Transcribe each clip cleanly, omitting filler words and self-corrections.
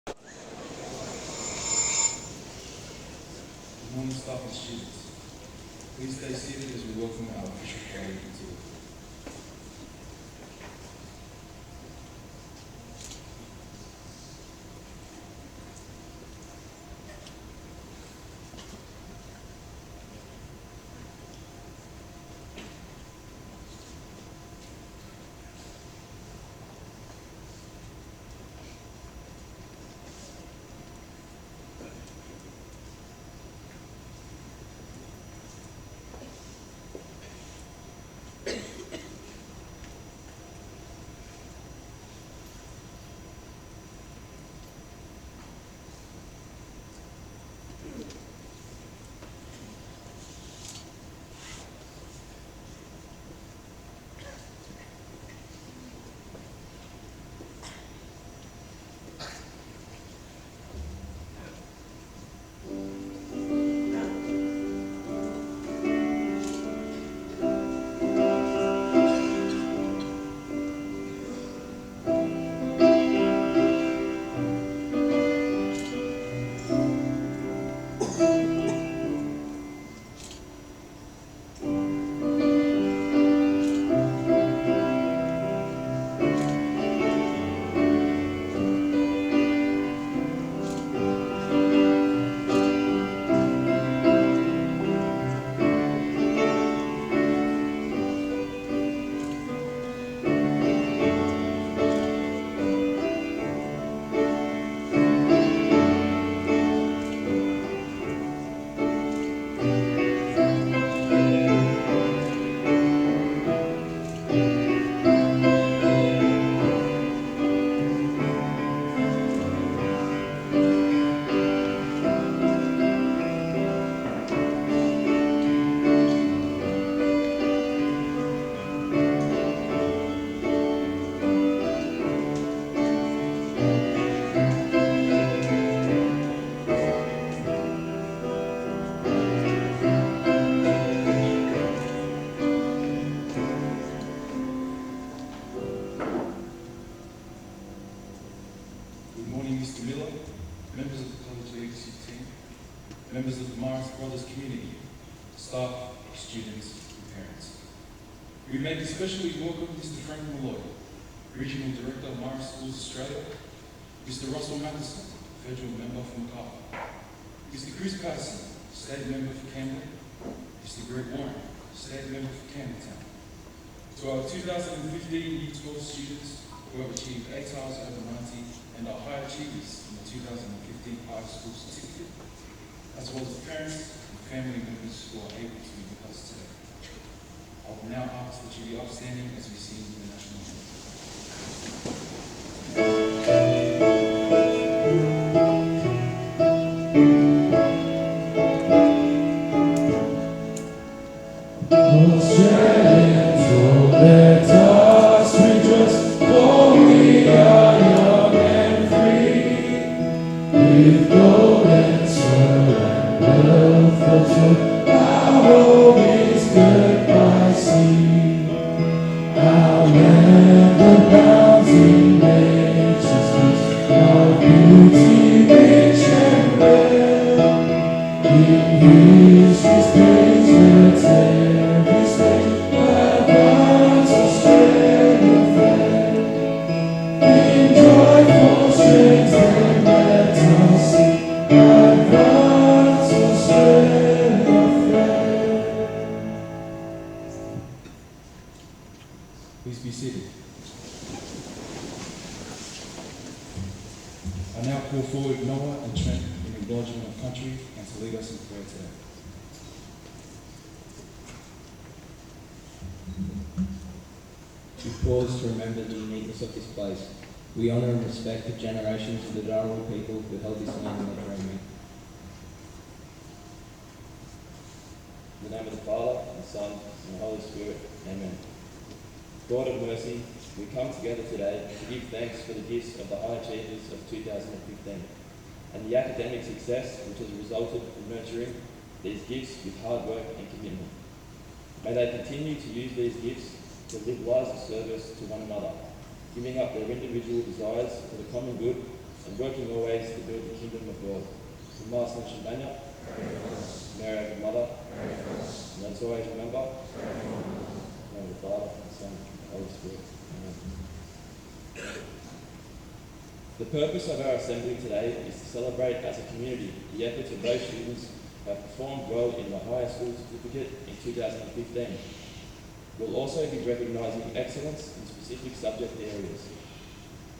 Good morning, staff and students. Please stay seated as we welcome our official parade into the Good morning, Mr. Miller, members of the college leadership team, members of the Morris Brothers community, staff, students, and parents. We make especially welcome Mr. Frank Malloy, Regional Director of Morris Schools Australia, Mr. Russell Matheson, Federal Member for Mackay, Mr. Chris Patterson, State Member for Camden, Mr. Greg Warren, State Member for Campbelltown. To our 2015 Year 12 students who have achieved 8 stars over 90 and are high achievers in the 2015 high school certificate, as well as parents and family members who are able to be with us today. I will now ask that you be upstanding as we sing the national anthem. Australians, oh, let us rejoice, for we are young and free, with gold and silver and wealth of joy. Our home is good by sea, our land abounds in nature's peace, our beauty rich and rare. In history's page, let's every stage advance Australia fair. In joyful strains, then let us sing, advance Australia fair. Please be seated. I now call forward Noah and Trent in acknowledgement of country and to lead us in prayer today. We pause to remember the uniqueness of this place. We honour and respect the generations of the Darul people who held this land in their dreaming. In the name of the Father, and the Son, and the Holy Spirit. Amen. God of mercy, we come together today to give thanks for the gifts of the high achievers of 2015 and the academic success which has resulted from nurturing these gifts with hard work and commitment. May they continue to use these gifts to live lives of service to one another, giving up their individual desires for the common good and working always to build the kingdom of God. The Master Shemania, Mary of Mother, and let's always remember, in the name of the Father, and the Son, and the Holy Spirit. Amen. The purpose of our assembly today is to celebrate as a community the efforts of those students who have performed well in the Higher School Certificate in 2015. We'll also be recognising excellence in specific subject areas.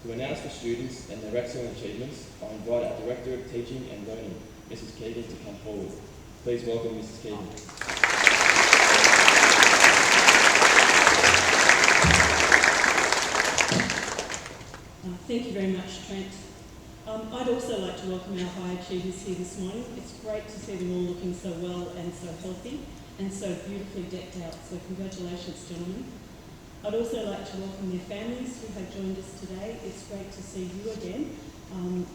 To announce the students and their excellent achievements, I invite our Director of Teaching and Learning, Mrs. Keegan, to come forward. Please welcome Mrs. Keegan. Thank you very much, Trent. I'd also like to welcome our high achievers here this morning. It's great to see them all looking so well and so healthy and so beautifully decked out. So congratulations, gentlemen. I'd also like to welcome their families who have joined us today. It's great to see you again.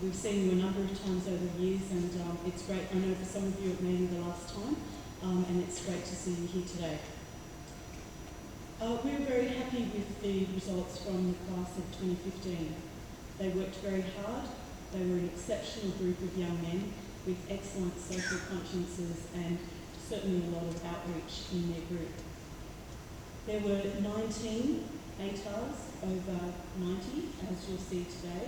We've seen you a number of times over the years, and it's great. I know for some of you it may be the last time, and it's great to see you here today. We're very happy with the results from the class of 2015. They worked very hard. They were an exceptional group of young men with excellent social consciences and certainly a lot of outreach in their group. There were 19 ATARs over 90, as you'll see today,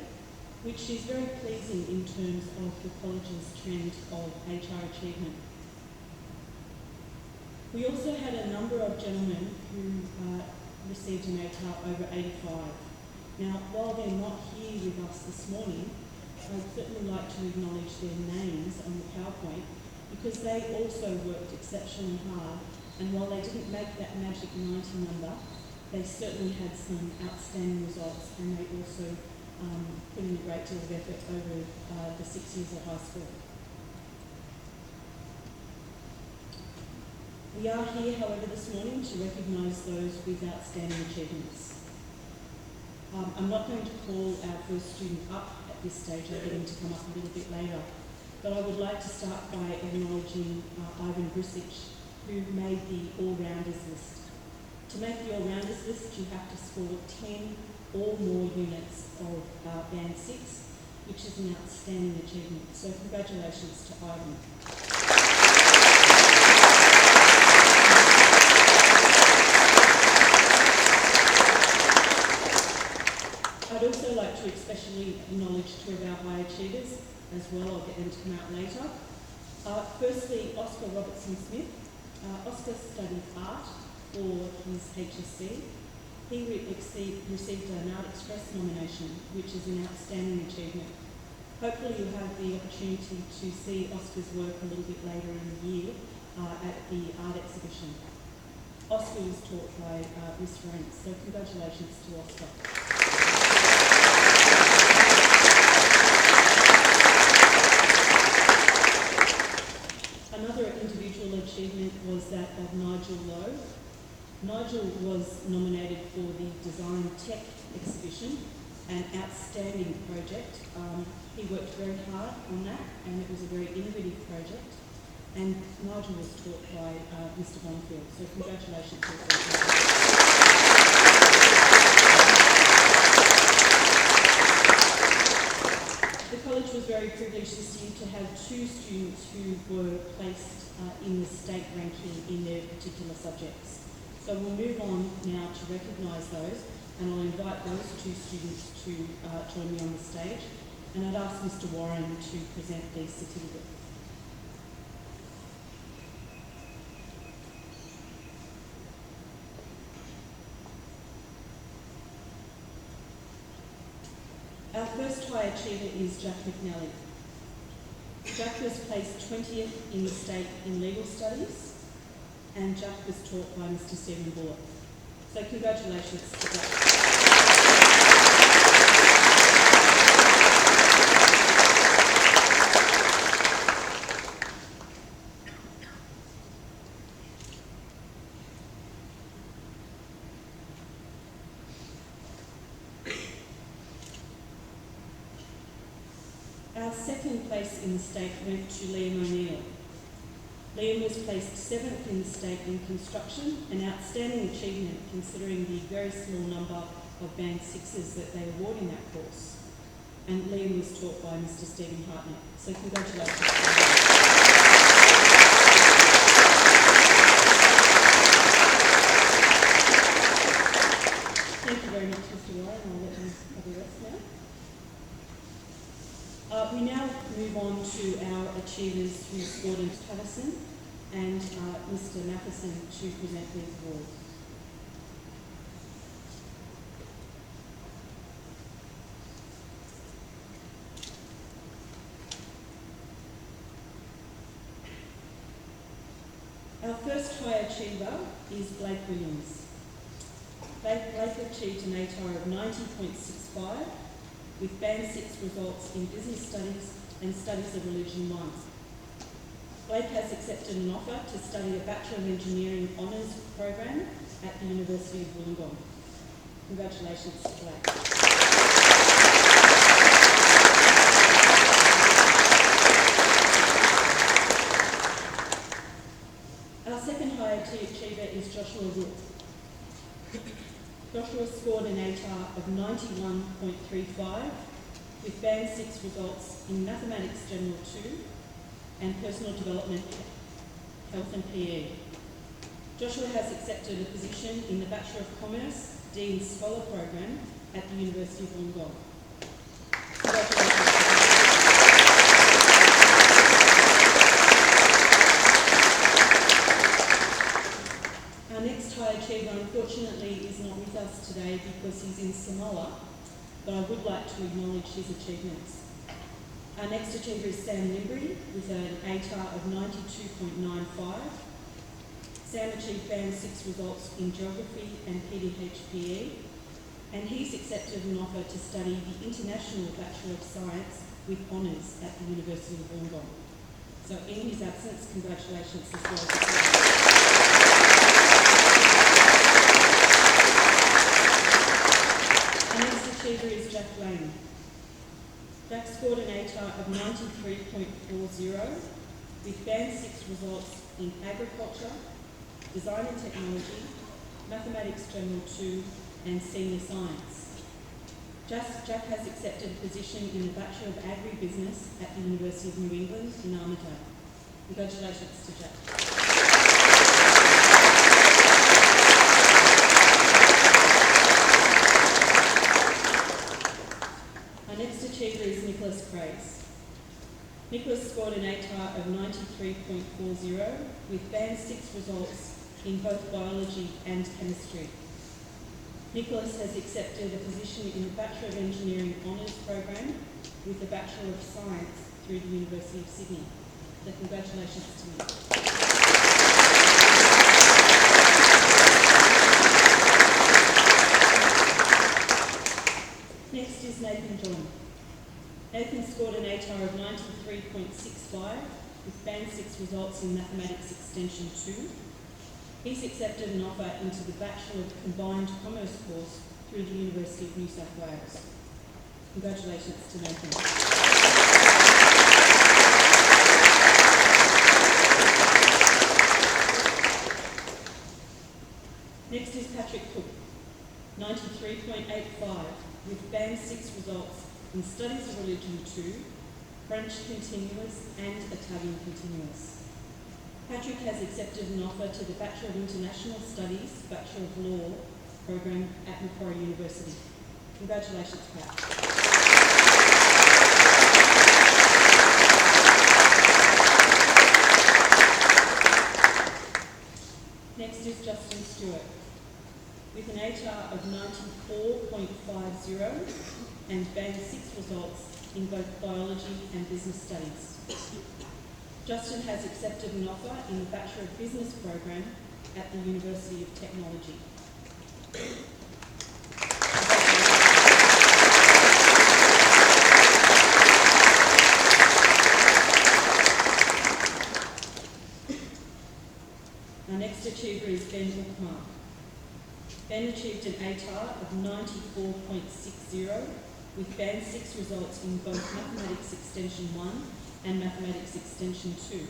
which is very pleasing in terms of the college's trend of HR achievement. We also had a number of gentlemen who received an ATAR over 85. Now, while they're not here with us this morning, I'd certainly like to acknowledge their names on the PowerPoint because they also worked exceptionally hard, and while they didn't make that magic 90 number, they certainly had some outstanding results, and they also put in a great deal of effort over the 6 years at high school. We are here, however, this morning to recognise those with outstanding achievements. I'm not going to call our first student up at this stage. I'll get him to come up a little bit later. But I would like to start by acknowledging Ivan Brisic, who made the all-rounders list. To make the all-rounders list, you have to score 10 or more units of Band 6, which is an outstanding achievement. So congratulations to Ivan. I'd also like to especially acknowledge two of our high achievers as well. I'll get them to come out later. Firstly, Oscar Robertson Smith. Oscar studied art for his HSC. He received an Art Express nomination, which is an outstanding achievement. Hopefully you'll have the opportunity to see Oscar's work a little bit later in the year at the art exhibition. Oscar was taught by Miss Rance, so congratulations to Oscar. Another individual achievement was that of Nigel Lowe. Nigel was nominated for the Design Tech exhibition, an outstanding project. He worked very hard on that, and it was a very innovative project. And Nigel was taught by Mr. Bonfield, so congratulations to him. The college was very privileged this year to have two students who were placed in the state ranking in their particular subjects. So we'll move on now to recognise those, and I'll invite those two students to join me on the stage, and I'd ask Mr. Warren to present these certificates. Our first high achiever is Jack McNally. Jack was placed 20th in the state in legal studies, and Jack was taught by Mr. Stephen Bullock. So congratulations to Jack. Our second place in the state went to Liam O'Neill. Liam was placed 7th in the state in construction, an outstanding achievement considering the very small number of Band 6s that they award in that course. and Liam was taught by Mr. Stephen Hartnett. So congratulations. Thank you very much, Mr. Warren. I'll let you have the rest now. We now move on to our achievers who scored in Patterson and Mr. Matheson to present these awards. Our first high achiever is Blake Williams. Blake achieved an ATAR of 90.65 with Band 6 results in Business Studies and Studies of Religion 1. Blake has accepted an offer to study a Bachelor of Engineering Honours program at the University of Wollongong. Congratulations to Blake. Our second high achiever is Joshua Rook. Joshua scored an ATAR of 91.35 with Band 6 results in Mathematics General 2 and Personal Development, Health and PE. Joshua has accepted a position in the Bachelor of Commerce Dean Scholar Program at the University of Wollongong. Our next high achiever, unfortunately, is not with us today because he's in Samoa, but I would like to acknowledge his achievements. Our next achiever is Sam Limbry with an ATAR of 92.95. Sam achieved Band 6 results in Geography and PDHPE, and he's accepted an offer to study the International Bachelor of Science with honours at the University of Wollongong. So in his absence, congratulations as well. Our next achiever is Jack Lane. Jack scored an ATAR of 93.40 with Band 6 results in Agriculture, Design and Technology, Mathematics General 2 and Senior Science. Jack has accepted a position in the Bachelor of Agribusiness at the University of New England in Armidale. Congratulations to Jack. Our next achiever is Nicholas Craze. Nicholas scored an ATAR of 93.40 with Band 6 results in both biology and chemistry. Nicholas has accepted a position in the Bachelor of Engineering Honours program with the Bachelor of Science through the University of Sydney. So congratulations to Nick. Next is Nathan John. Nathan scored an ATAR of 93.65 with Band 6 results in Mathematics Extension 2. He's accepted an offer into the Bachelor of Combined Commerce course through the University of New South Wales. Congratulations to Nathan. Next is Patrick Cook, 93.85 with Band 6 results in Studies of Religion 2, French Continuous and Italian Continuous. Patrick has accepted an offer to the Bachelor of International Studies, Bachelor of Law program at Macquarie University. Congratulations, Pat. Next is Justin Stewart with an ATAR of 94.50 and Band 6 results in both biology and business studies. Justin has accepted an offer in the Bachelor of Business program at the University of Technology. Our next achiever is Ben Hookmark. Ben achieved an ATAR of 94.60 with Band 6 results in both Mathematics Extension 1 and Mathematics Extension 2.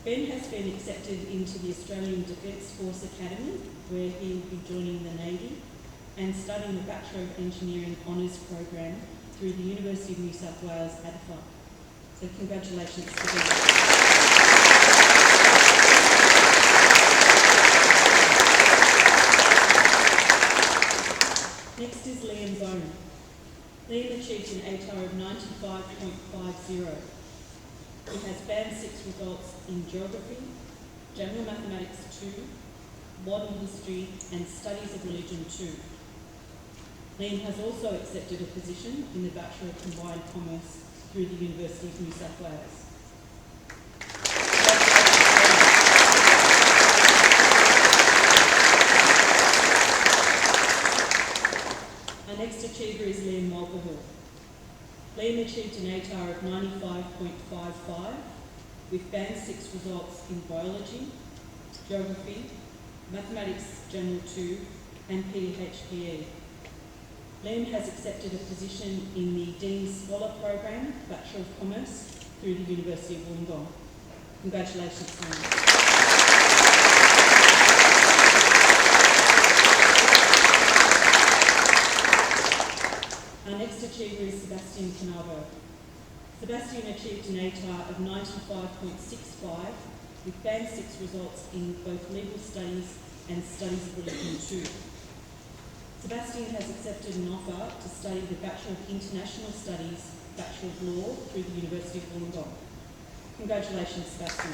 Ben has been accepted into the Australian Defence Force Academy, where he will be joining the Navy and studying the Bachelor of Engineering Honours program through the University of New South Wales ADFA. So congratulations to them. Next is Liam Bone. Liam achieved an ATAR of 95.50. He has Band 6 results in Geography, General Mathematics 2, Modern History and Studies of Religion 2. Liam has also accepted a position in the Bachelor of Combined Commerce through the University of New South Wales. Our next achiever is Liam Mulcahill. Liam achieved an ATAR of 95.55 with Band 6 results in Biology, Geography, Mathematics General 2 and PhPE. Liam has accepted a position in the Dean's Scholar Program, Bachelor of Commerce, through the University of Wollongong. Congratulations, Liam. Our next achiever is Sebastian Canavo. Sebastian achieved an ATAR of 95.65 with Band 6 results in both Legal Studies and Studies of Religion 2. Sebastian has accepted an offer to study the Bachelor of International Studies, Bachelor of Law through the University of Wollongong. Congratulations, Sebastian.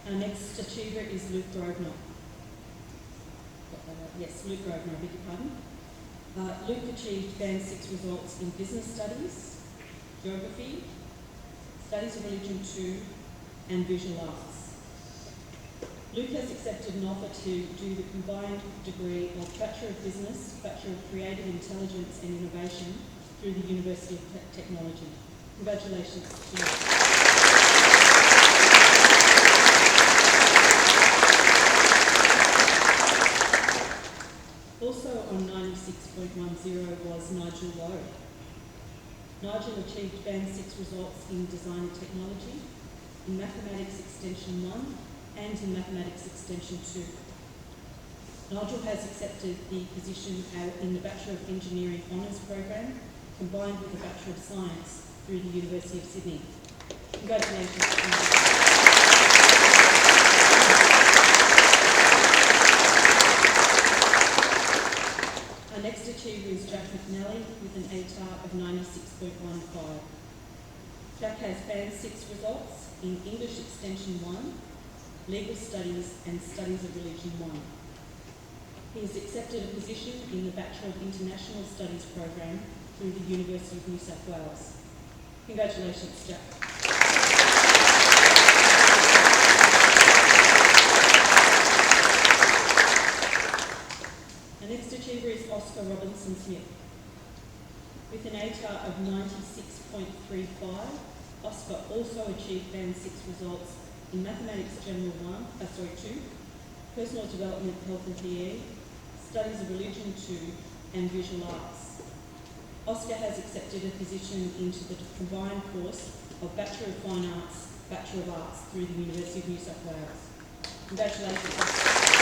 Our next achiever is Luke Grosvenor. Luke Grosvenor, I beg your pardon. Luke achieved Band 6 results in Business Studies, Geography, Studies of Religion 2 and Visual Arts. Luke has accepted an offer to do the combined degree of Bachelor of Business, Bachelor of Creative Intelligence and Innovation through the University of Technology. Congratulations to Luke. Also on 96.10 was Nigel Lowe. Nigel achieved Band 6 results in Design and Technology, in Mathematics Extension 1 and in Mathematics Extension 2. Nigel has accepted the position in the Bachelor of Engineering Honours Program combined with the Bachelor of Science through the University of Sydney. Congratulations to Nigel. Our next achiever is Jack McNally with an ATAR of 96.15. Jack has Band 6 results in English Extension 1, Legal Studies and Studies of Religion 1. He has accepted a position in the Bachelor of International Studies program through the University of New South Wales. Congratulations, Jack. Our next achiever is Oscar Robinson Smith. With an ATAR of 96.35, Oscar also achieved Band 6 results in Mathematics General 2, Personal Development, Health and PE, Studies of Religion 2 and Visual Arts. Oscar has accepted a position into the combined course of Bachelor of Fine Arts, Bachelor of Arts through the University of New South Wales. Congratulations, Oscar.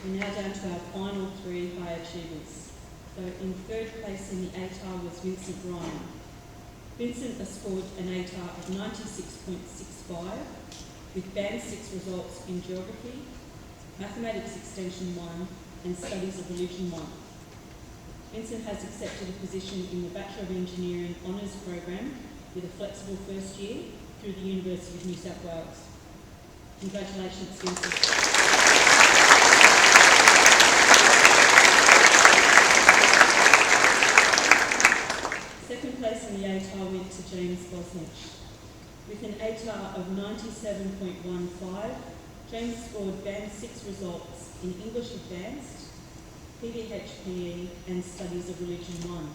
We're now down to our final three high achievers. So in third place in the ATAR was Vincent Ryan. Vincent has scored an ATAR of 96.65 with Band 6 results in Geography, Mathematics Extension 1 and Studies of Religion 1. Vincent has accepted a position in the Bachelor of Engineering Honours Program with a flexible first year through the University of New South Wales. Congratulations, Vincent. Second place in the ATAR went to James Bosnich. With an ATAR of 97.15, James scored Band 6 results in English Advanced, PhPE and Studies of Religion 1.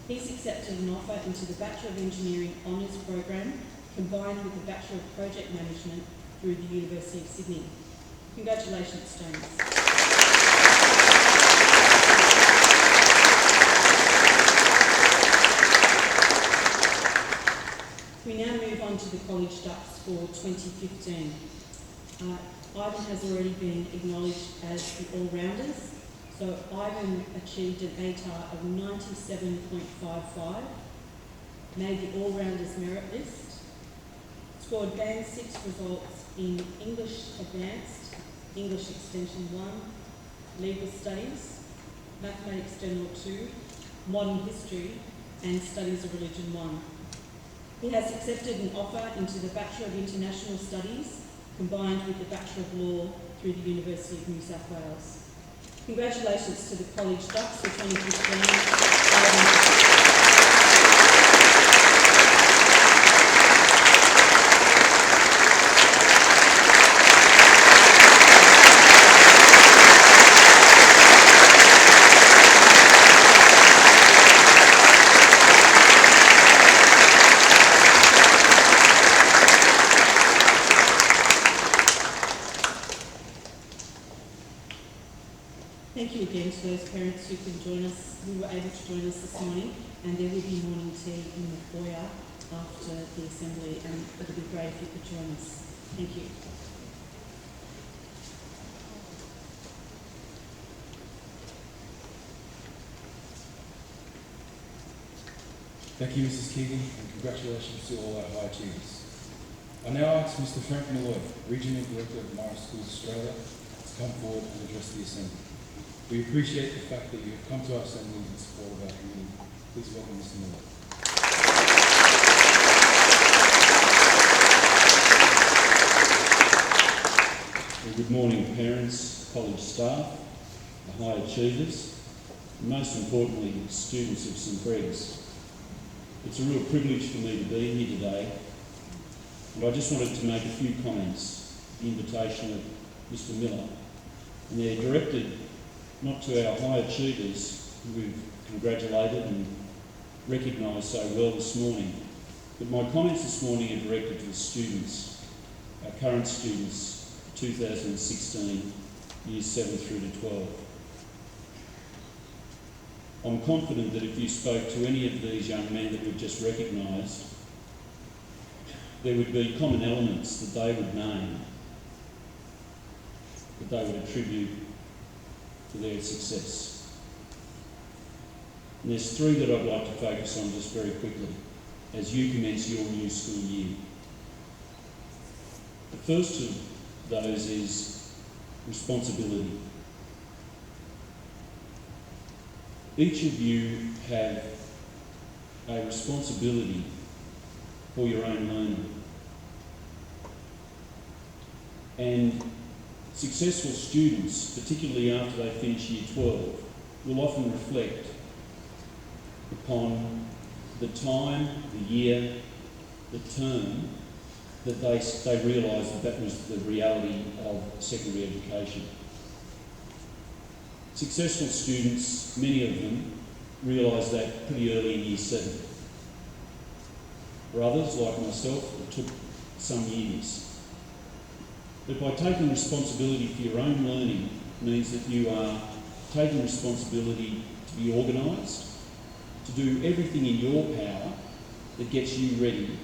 He's accepted an offer into the Bachelor of Engineering Honours Program combined with the Bachelor of Project Management through the University of Sydney. Congratulations, James. We now move on to the College Ducks for 2015. Ivan has already been acknowledged as the all-rounders. So Ivan achieved an ATAR of 97.55, made the all-rounders merit list, scored Band 6 results in English Advanced, English Extension 1, Legal Studies, Mathematics General 2, Modern History, and Studies of Religion 1. He has accepted an offer into the Bachelor of International Studies, combined with the Bachelor of Law through the University of New South Wales. Congratulations to the College Ducks for 2015. Thank you again to those parents who can join us, who were able to join us this morning, and there will be morning tea in the foyer after the assembly, and it would be great if you could join us. Thank you. Thank you, Mrs. Keegan, and congratulations to all our high achievers. I now ask Mr. Frank Malloy, Regional Director of Morris Schools Australia, to come forward and address the Assembly. We appreciate the fact that you have come to our Assembly in support of our community. Please welcome Mr. Malloy. Well, good morning, parents, college staff, the high achievers, and most importantly, students of St Greg's. It's a real privilege for me to be here today, and I just wanted to make a few comments at the invitation of Mr Miller, and they're directed not to our high achievers who we've congratulated and recognised so well this morning, but my comments this morning are directed to the students, our current students, 2016, years 7 through to 12. I'm confident that if you spoke to any of these young men that we've just recognised, there would be common elements that they would name, that they would attribute to their success. And there's three that I'd like to focus on just very quickly as you commence your new school year. The first of those is responsibility. Each of you have a responsibility for your own learning. And successful students, particularly after they finish Year 12, will often reflect upon the time, the year, the term that they realised that that was the reality of secondary education. Successful students, many of them, realise that pretty early in Year 7. For others, like myself, it took some years. But by taking responsibility for your own learning means that you are taking responsibility to be organised, to do everything in your power that gets you ready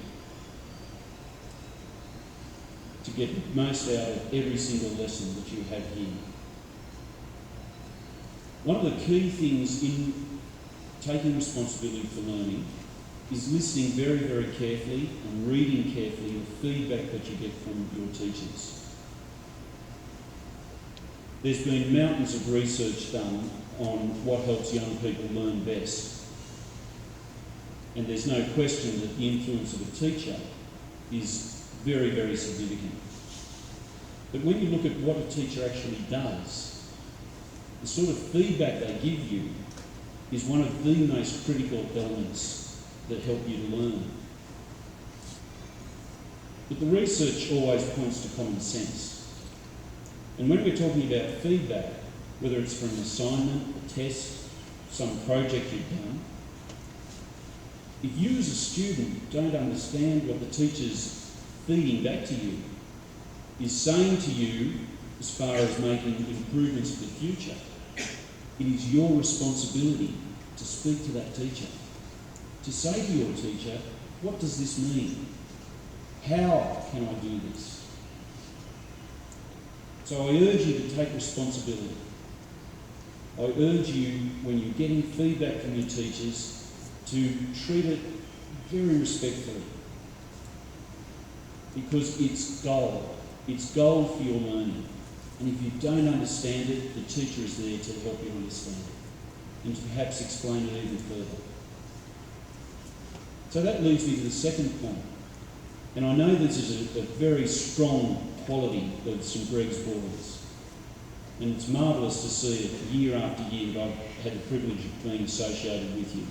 to get the most out of every single lesson that you have here. One of the key things in taking responsibility for learning is listening very, very carefully and reading carefully the feedback that you get from your teachers. There's been mountains of research done on what helps young people learn best. And there's no question that the influence of a teacher is very, very significant. But when you look at what a teacher actually does, the sort of feedback they give you is one of the most critical elements that help you to learn. But the research always points to common sense. And when we're talking about feedback, whether it's from an assignment, a test, some project you've done, if you as a student don't understand what the teacher's feeding back to you is saying to you as far as making improvements for the future, it is your responsibility to speak to that teacher, to say to your teacher, What does this mean? How can I do this? So I urge you to take responsibility. I urge you, when you're getting feedback from your teachers, to treat it very respectfully. Because it's gold. It's gold for your learning. And if you don't understand it, the teacher is there to help you understand it and to perhaps explain it even further. So that leads me to the second point. And I know this is a very strong quality of St Greg's boys. And it's marvellous to see it year after year that I've had the privilege of being associated with you.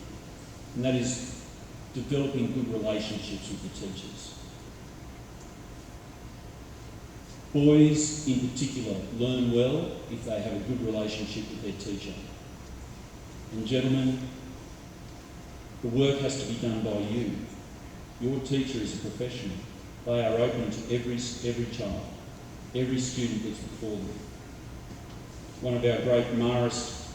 And that is developing good relationships with the teachers. Boys, in particular, learn well if they have a good relationship with their teacher. And gentlemen, the work has to be done by you. Your teacher is a professional. They are open to every child, every student that's before them. One of our great Marist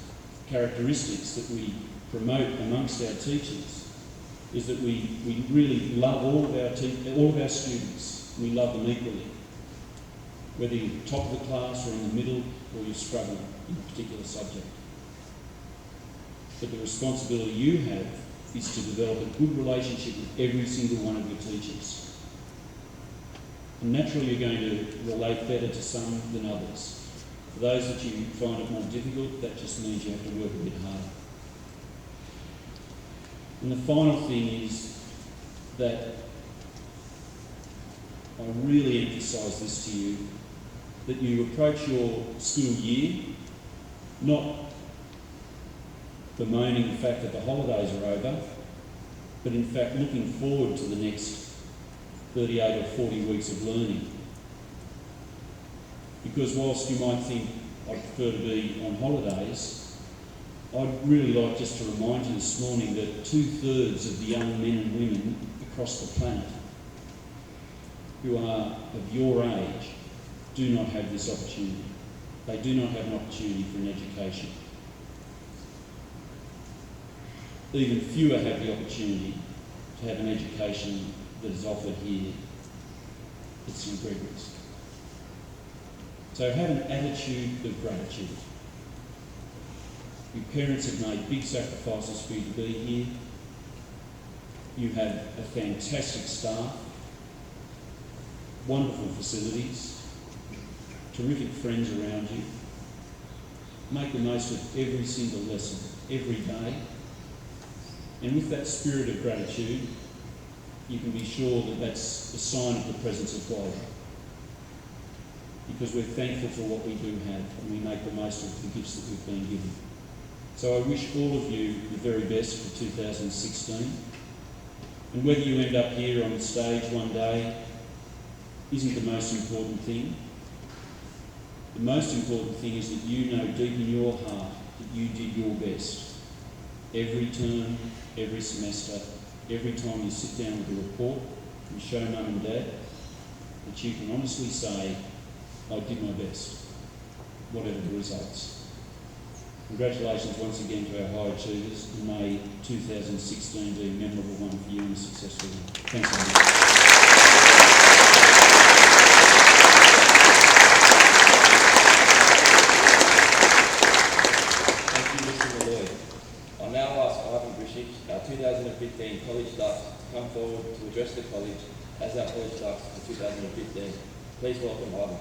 characteristics that we promote amongst our teachers is that we really love all of our students. We love them equally. Whether you're top of the class or in the middle or you're struggling in a particular subject. But the responsibility you have is to develop a good relationship with every single one of your teachers. And naturally you're going to relate better to some than others. For those that you find it more difficult, that just means you have to work a bit harder. And the final thing is that I really emphasise this to you, that you approach your school year not bemoaning the fact that the holidays are over, but in fact looking forward to the next 38 or 40 weeks of learning. Because whilst you might think I prefer to be on holidays, I'd really like just to remind you this morning that 2/3 of the young men and women across the planet who are of your age do not have this opportunity. They do not have an opportunity for an education. Even fewer have the opportunity to have an education that is offered here at St Gregory's. So have an attitude of gratitude. Your parents have made big sacrifices for you to be here. You have a fantastic staff, wonderful facilities, terrific friends around you. Make the most of every single lesson, every day. And with that spirit of gratitude, you can be sure that that's a sign of the presence of God. Because we're thankful for what we do have and we make the most of the gifts that we've been given. So I wish all of you the very best for 2016. And whether you end up here on the stage one day isn't the most important thing. The most important thing is that you know deep in your heart that you did your best. Every term, every semester, every time you sit down with a report and show mum and dad, that you can honestly say, I did my best, whatever the results. Congratulations once again to our high achievers, and may 2016 be a memorable one for you and a successful one. Thanks very much. Thank you, Mr. Malloy. I'll now ask Ivan Brishich, our 2015 College Dux, to come forward to address the college as our College Dux for 2015. Please welcome Ivan.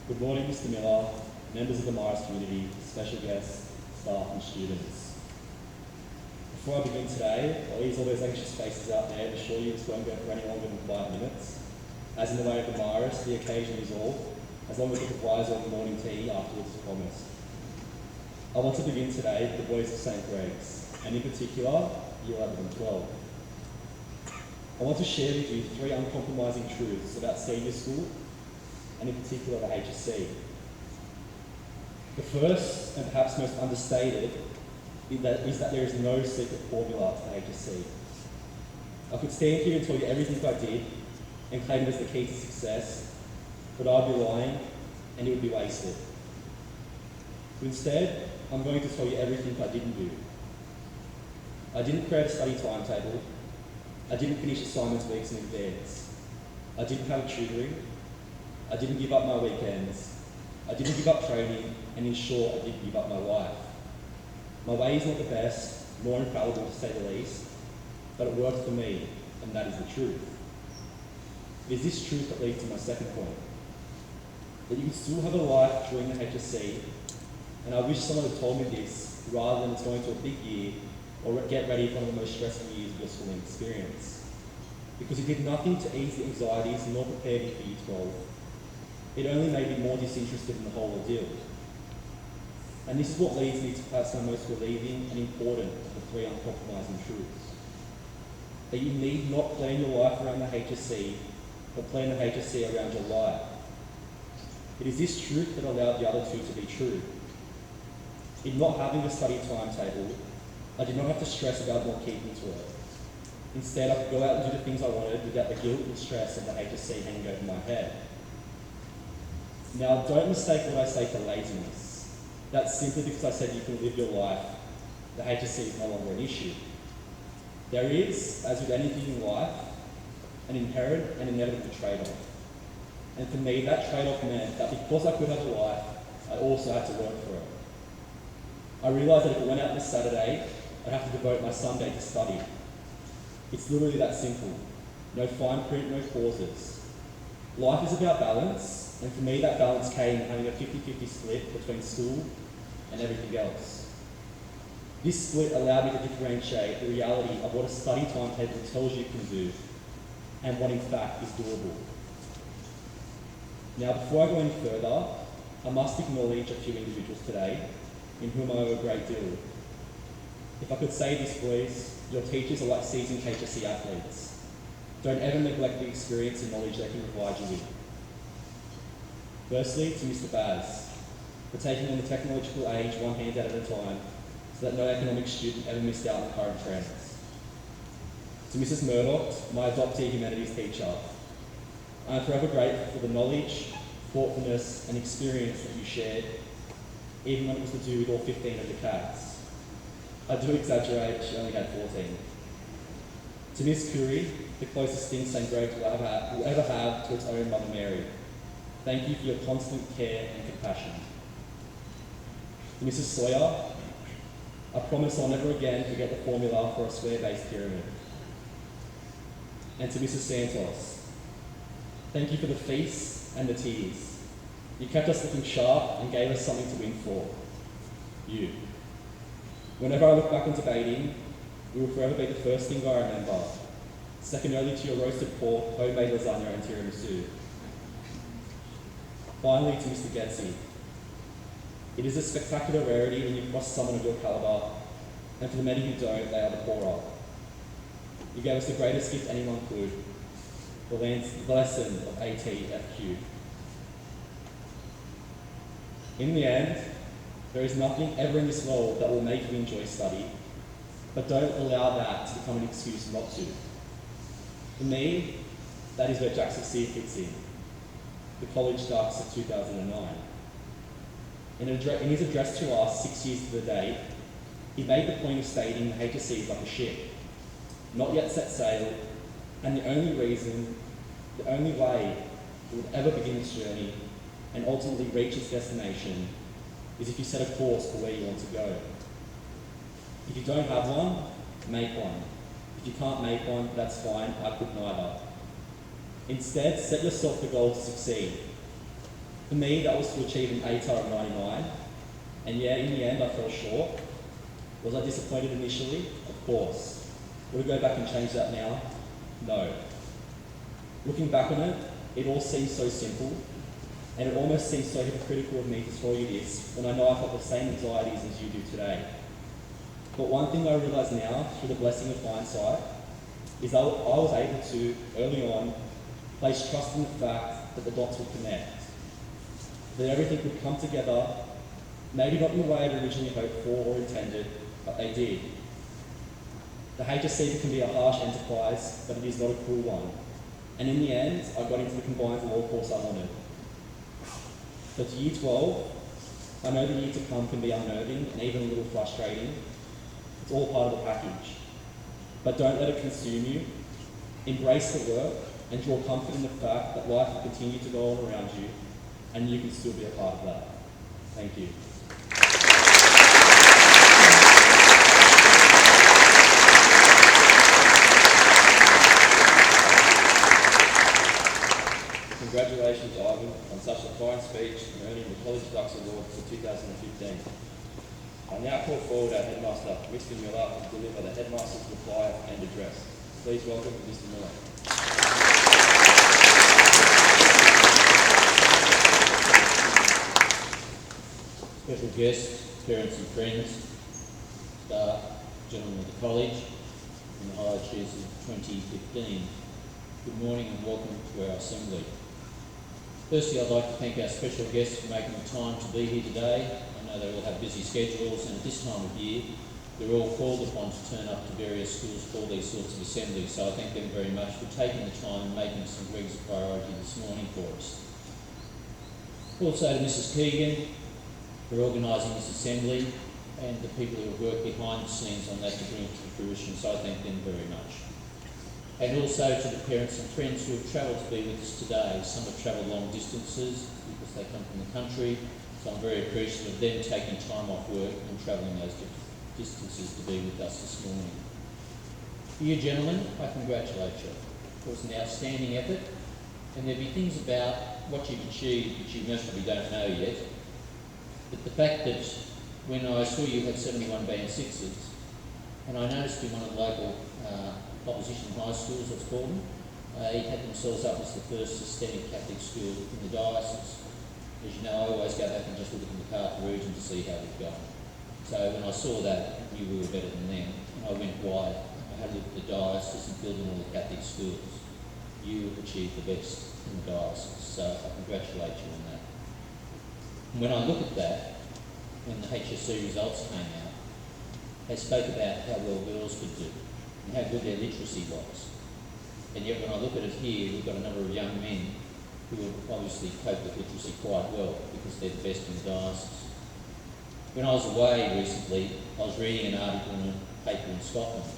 Good morning, Mr. Miller, members of the Marist community, special guests, staff and students. Before I begin today, I'll ease all those anxious faces out there and assure you this won't go for any longer than 5 minutes. As in the way of the Marist, the occasion is all, as long as the proviso of the morning tea afterwards is promised. I want to begin today with the boys of St Greg's, and in particular, Year 11 and 12. I want to share with you 3 uncompromising truths about senior school, and in particular the HSC. The first, and perhaps most understated, is that there is no secret formula to the HSC. I could stand here and tell you everything I did and claim it as the key to success, but I'd be lying and it would be wasted. So instead, I'm going to tell you everything I didn't do. I didn't create a study timetable. I didn't finish assignments weeks in advance. I didn't have tutoring. I didn't give up my weekends. I didn't give up training, and in short, I didn't give up my life. My way is not the best, nor infallible to say the least, but it worked for me, and that is the truth. It is this truth that leads to my second point, that you can still have a life during the HSC, and I wish someone had told me this rather than it's going to a big year or get ready for one of the most stressful years of your schooling experience. Because it did nothing to ease the anxieties nor prepare me for Year 12. It only made me more disinterested in the whole ordeal. And this is what leads me to perhaps my most relieving and important of the three uncompromising truths. That you need not plan your life around the HSC, but plan the HSC around your life. It is this truth that allowed the other two to be true. In not having a study timetable, I did not have to stress about not keeping to it. Instead, I could go out and do the things I wanted without the guilt and stress of the HSC hanging over my head. Now, don't mistake what I say for laziness. That's simply because I said you can live your life. The HSC is no longer an issue. There is, as with anything in life, an inherent and inevitable trade-off. And for me, that trade-off meant that because I could have a life, I also had to work for it. I realised that if I went out on a Saturday, I'd have to devote my Sunday to study. It's literally that simple. No fine print, no pauses. Life is about balance, and for me that balance came in having a 50-50 split between school and everything else. This split allowed me to differentiate the reality of what a study timetable tells you can do and what in fact is doable. Now, before I go any further, I must acknowledge a few individuals today in whom I owe a great deal. If I could say this, please, your teachers are like seasoned HSC athletes. Don't ever neglect the experience and knowledge they can provide you with. Firstly, to Mr. Baz, for taking on the technological age one handout at a time so that no economic student ever missed out on the current trends. To Mrs. Murdoch, my adoptee humanities teacher, I am forever grateful for the knowledge, thoughtfulness and experience that you shared, even when it was to do with all 15 of the cats. I do exaggerate, she only had 14. To Miss Curry, the closest thing St. Greg's will ever have to its own Mother Mary. Thank you for your constant care and compassion. To Mrs. Sawyer, I promise I'll never again forget the formula for a square-based pyramid. And to Mrs. Santos, thank you for the feasts and the tears. You kept us looking sharp and gave us something to win for. You. Whenever I look back on debating, you will forever be the first thing I remember, second only to your roasted pork, homemade lasagna and tiramisu. Finally, to Mr. Getzi, it is a spectacular rarity when you cross someone of your calibre, and for the many who don't, they are the poorer. You gave us the greatest gift anyone could, the lesson of ATFQ. In the end, there is nothing ever in this world that will make you enjoy study, but don't allow that to become an excuse not to. For me, that is where HSC fits in, the college ducks of 2009. In his address to us 6 years to the date, he made the point of stating the HSC is like a ship, not yet set sail, and the only way it would ever begin its journey and ultimately reach its destination is if you set a course for where you want to go. If you don't have one, make one. If you can't make one, that's fine, I could neither. Instead, set yourself the goal to succeed. For me, that was to achieve an ATAR of 99, and yeah, in the end I fell short. Was I disappointed initially? Of course. Would I go back and change that now? No. Looking back on it, it all seems so simple, and it almost seems so hypocritical of me to tell you this when I know I've got the same anxieties as you do today. But one thing I realise now, through the blessing of hindsight, is that I was able to, early on, place trust in the fact that the dots would connect, that everything would come together, maybe not in the way I'd originally hoped for or intended, but they did. The HSC can be a harsh enterprise, but it is not a cruel one. And in the end, I got into the combined law course I wanted. But to Year 12, I know the year to come can be unnerving and even a little frustrating. It's all part of the package. But don't let it consume you. Embrace the work and draw comfort in the fact that life will continue to go on around you and you can still be a part of that. Thank you. Congratulations, Ivan, on such a fine speech and earning the College Dux Award for 2015. I now call forward our headmaster, Mr. Miller, to deliver the headmaster's reply and address. Please welcome Mr. Miller. Special guests, parents and friends, staff, gentlemen of the college, and the High Achievers of 2015. Good morning and welcome to our assembly. Firstly, I'd like to thank our special guests for making the time to be here today. I know they all have busy schedules, and at this time of year, they're all called upon to turn up to various schools for these sorts of assemblies. So I thank them very much for taking the time and making St Greg's a priority this morning for us. Also to Mrs Keegan for organising this assembly, and the people who have worked behind the scenes on that to bring it to fruition. So I thank them very much. And also to the parents and friends who have travelled to be with us today. Some have travelled long distances because they come from the country, so I'm very appreciative of them taking time off work and travelling those distances to be with us this morning. For you gentlemen, I congratulate you. It was an outstanding effort, and there'll be things about what you've achieved which you most probably don't know yet, but the fact that when I saw you had 71 band sixes, and I noticed in one of the local opposition high schools, let's call them, they had themselves up as the first systemic Catholic school in the diocese. As you know, I always go back and just look at the Carter region to see how we've gone. So when I saw that, I knew we were better than them, and I went wide. I had a look at the diocese and filled in all the Catholic schools. You achieved the best in the diocese, so I congratulate you on that. And when I look at that, when the HSC results came out, they spoke about how well girls could do and how good their literacy was. And yet when I look at it here, we've got a number of young men who will obviously cope with literacy quite well because they're the best in the diocese. When I was away recently, I was reading an article in a paper in Scotland,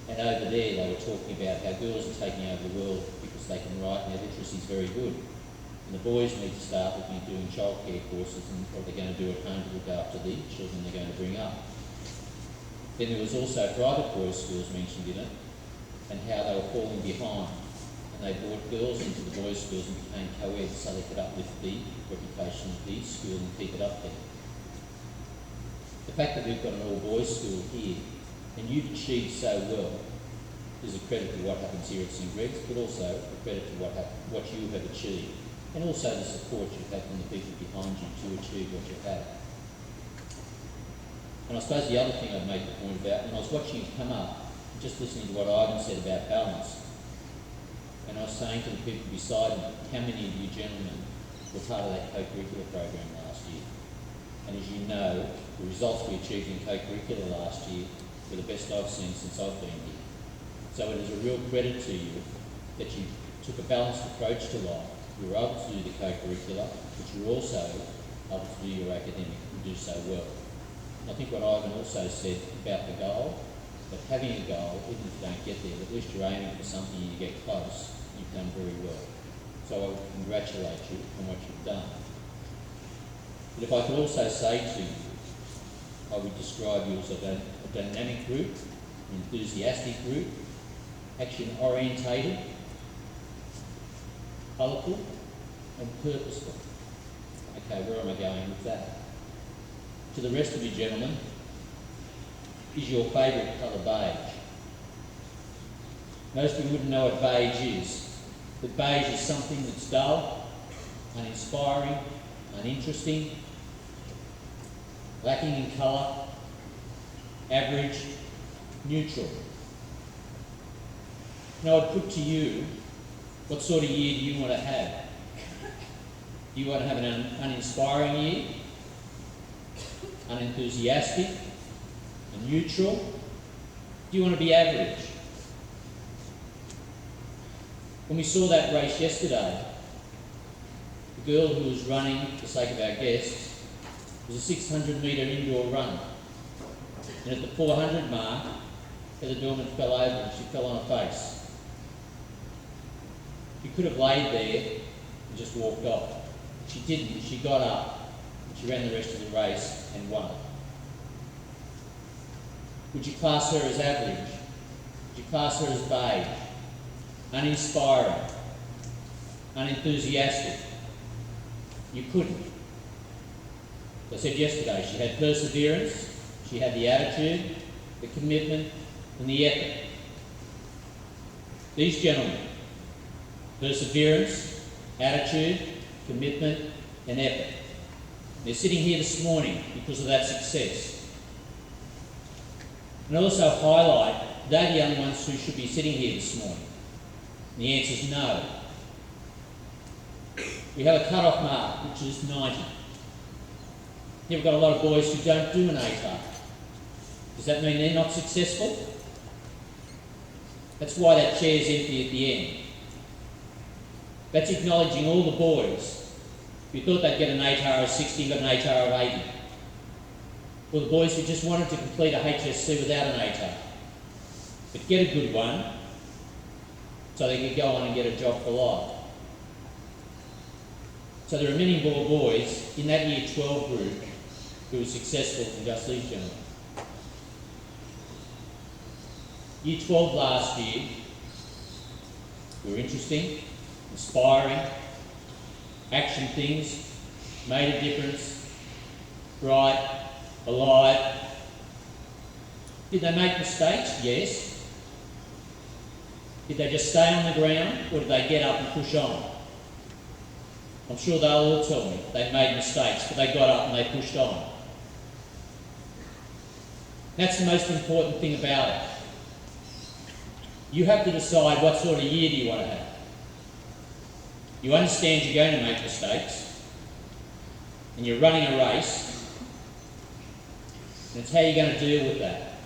and over there they were talking about how girls are taking over the world because they can write and their literacy is very good. And the boys need to start looking at doing childcare courses and what they're going to do at home to look after the children they're going to bring up. Then there was also private boys' schools mentioned in it, and how they were falling behind. And they brought girls into the boys' schools and became co-ed so they could uplift the reputation of the school and keep it up there. The fact that we've got an all-boys school here, and you've achieved so well, is a credit to what happens here at St Greg's, but also a credit to what you have achieved, and also the support you've had from the people behind you to achieve what you've had. And I suppose the other thing I'd make the point about, when I was watching you come up, just listening to what Ivan said about balance, and I was saying to the people beside me, how many of you gentlemen were part of that co-curricular program last year? And as you know, the results we achieved in co-curricular last year were the best I've seen since I've been here. So it is a real credit to you that you took a balanced approach to life. You were able to do the co-curricular, but you were also able to do your academic and do so well. I think what Ivan also said about the goal, that having a goal, even if you don't get there, at least you're aiming for something and you get close, you've done very well. So I would congratulate you on what you've done. But if I could also say to you, I would describe you as a dynamic group, an enthusiastic group, action-orientated, colourful and purposeful. Okay, where am I going with that? To the rest of you gentlemen, is your favourite colour beige? Most of you wouldn't know what beige is, but beige is something that's dull, uninspiring, uninteresting, lacking in colour, average, neutral. Now I'd put to you, what sort of year do you want to have? Do you want to have an uninspiring year? Unenthusiastic and neutral? Do Do you want to be average? When we saw that race yesterday, the girl who was running, for the sake of our guests, was a 600 metre indoor run. And at the 400 mark, Heather Dorman fell over and she fell on her face. She could have laid there and just walked off. She didn't. She got up and she ran the rest of the race and won. Would you class her as average? Would you class her as beige, uninspiring, unenthusiastic? You couldn't. As I said yesterday, she had perseverance, she had the attitude, the commitment, and the effort. These gentlemen, perseverance, attitude, commitment, and effort. They're sitting here this morning because of that success. And also highlight, they're the young ones who should be sitting here this morning. And the answer is no. We have a cut-off mark, which is 90. Here we've got a lot of boys who don't do an ATAR. Does that mean they're not successful? That's why that chair's empty at the end. That's acknowledging all the boys. If you thought they'd get an ATAR of 60, got an ATAR of 80. Or the boys who just wanted to complete a HSC without an ATAR, but get a good one so they could go on and get a job for life. So there are many more boys in that Year 12 group who are successful than just these gentlemen. Year 12 last year were interesting, inspiring, action things, made a difference, bright, alive. Did they make mistakes? Yes. Did they just stay on the ground, or did they get up and push on? I'm sure they'll all tell me they made mistakes, but they got up and they pushed on. That's the most important thing about it. You have to decide what sort of year do you want to have. You understand you're going to make mistakes, and you're running a race, and it's how you're going to deal with that.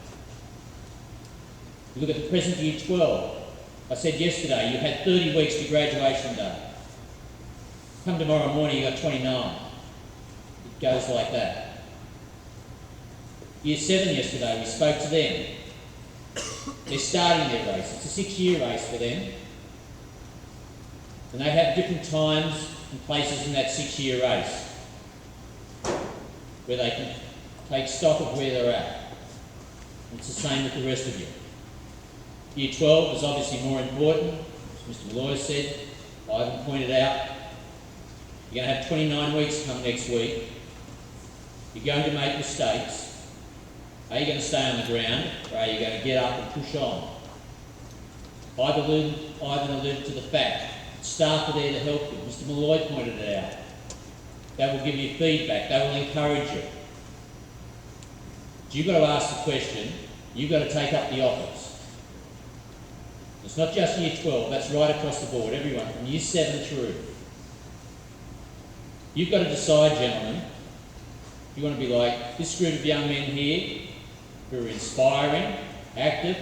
You look at the present Year 12. I said yesterday, you had 30 weeks to graduation day. Come tomorrow morning, you've got 29. It goes like that. Year 7 yesterday, we spoke to them. They're starting their race. It's a 6-year race for them. And they have different times and places in that 6-year race where they can take stock of where they're at. It's the same with the rest of you. Year 12 is obviously more important, as Mr. Malloy said, Ivan pointed out. You're going to have 29 weeks come next week. You're going to make mistakes. Are you going to stay on the ground, or are you going to get up and push on? Ivan alluded to the fact that staff are there to help you. Mr. Malloy pointed it out. They will give you feedback. They will encourage you. So you've got to ask the question. You've got to take up the offers. It's not just Year 12. That's right across the board. Everyone from Year 7 through. You've got to decide, gentlemen. You want to be like this group of young men here who are inspiring, active,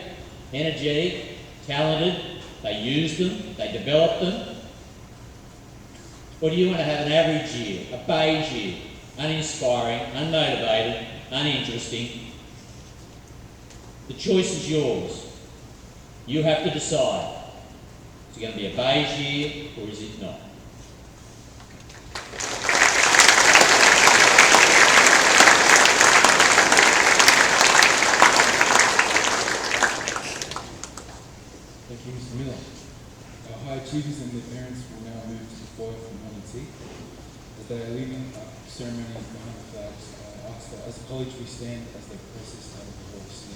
energetic, talented. They use them. They develop them. Or do you want to have an average year, a beige year, uninspiring, unmotivated, uninteresting? The choice is yours. You have to decide. Is it going to be a beige year or is it not? Thank you, Mr. Miller. Our high achievers and their parents will now move to the foyer for morning tea. As they are leaving ceremony behind the flags, I ask that as a college we stand as they process out of the hall singing.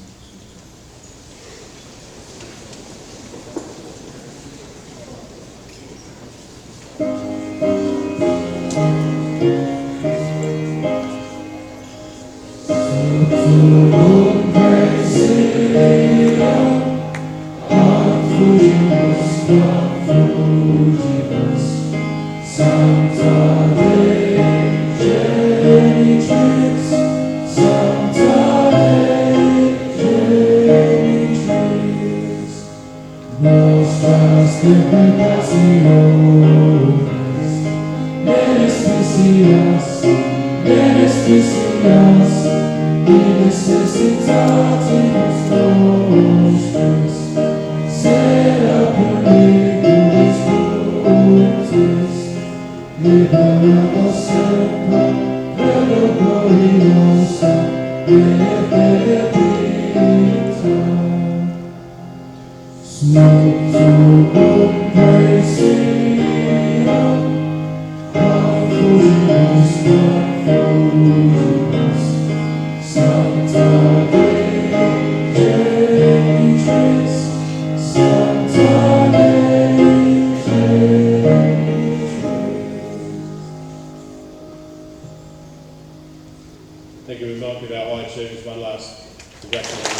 Santa Thank you. We might give our high achievers one last congratulations.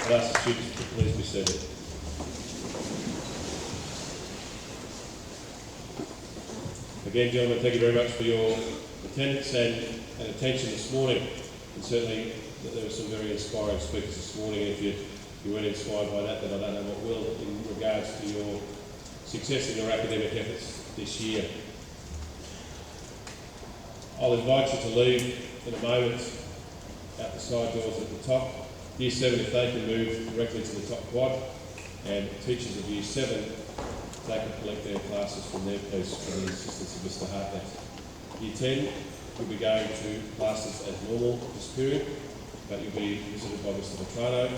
I'd ask the students to please be seated. Again, gentlemen, thank you very much for your attendance and attention this morning. And certainly there were some very inspiring speakers this morning. If you weren't inspired by that, then I don't know what will in regards to your success in your academic efforts this year. I'll invite you to leave in a moment out the side doors at the top. Year 7, if they can move directly to the top quad, and teachers of Year 7, they can collect their classes from their piece from the assistance of Mr. Hartnett. Year 10 will be going to classes as normal this period, but you'll be visited by Mr. Vetrano,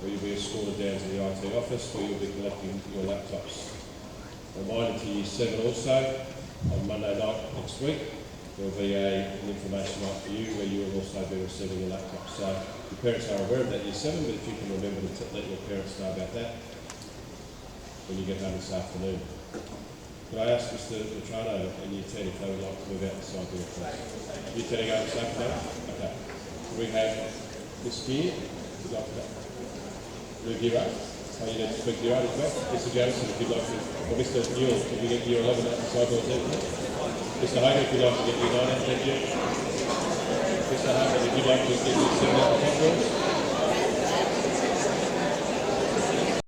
or you'll be escorted down to the IT office where you'll be collecting your laptops. A reminder to Year 7 also, on Monday night next week, there will be an information night for you where you will also be receiving a laptop. So your parents are aware of that Year 7, but if you can remember to let your parents know about that when you get home this afternoon. Could I ask Mr. Vetrano and Year 10 if they would like to move out the side door, please? Year 10 are going this afternoon? Okay. We have Miss Gear, would you like to go? Lou Giro, oh, you need to speak Giro as well. Mr. Jamison, if you'd like to, or Mr. Newell, if you get Year 11 out the side door, Mr. Hogan, if you'd like to get Year 9 out, thank you. Mr. Hogan, if you'd like to get Year 7 out the top door.